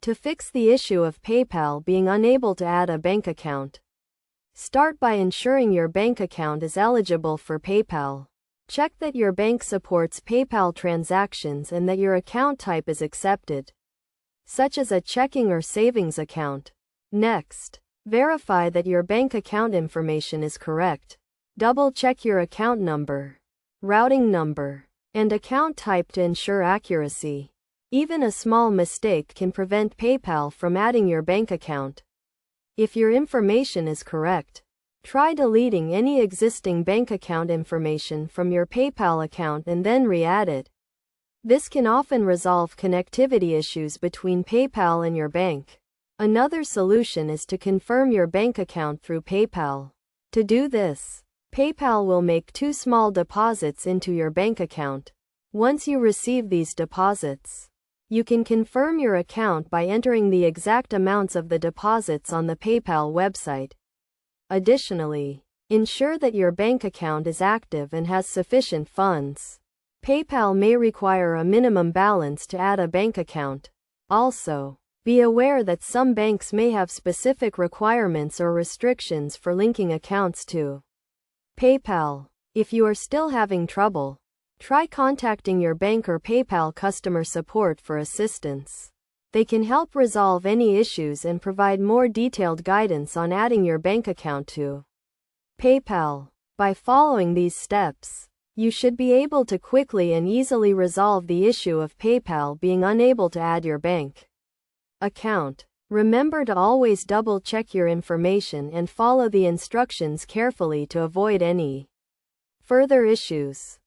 To fix the issue of PayPal being unable to add a bank account, start by ensuring your bank account is eligible for PayPal. Check that your bank supports PayPal transactions and that your account type is accepted, such as a checking or savings account. Next, verify that your bank account information is correct. Double-check your account number, routing number, and account type to ensure accuracy. Even a small mistake can prevent PayPal from adding your bank account. If your information is correct, try deleting any existing bank account information from your PayPal account and then re-add it. This can often resolve connectivity issues between PayPal and your bank. Another solution is to confirm your bank account through PayPal. To do this, PayPal will make 2 small deposits into your bank account. Once you receive these deposits, you can confirm your account by entering the exact amounts of the deposits on the PayPal website. Additionally, ensure that your bank account is active and has sufficient funds. PayPal may require a minimum balance to add a bank account. Also, be aware that some banks may have specific requirements or restrictions for linking accounts to PayPal. If you are still having trouble, try contacting your bank or PayPal customer support for assistance. They can help resolve any issues and provide more detailed guidance on adding your bank account to PayPal. By following these steps, you should be able to quickly and easily resolve the issue of PayPal being unable to add your bank account. Remember to always double-check your information and follow the instructions carefully to avoid any further issues.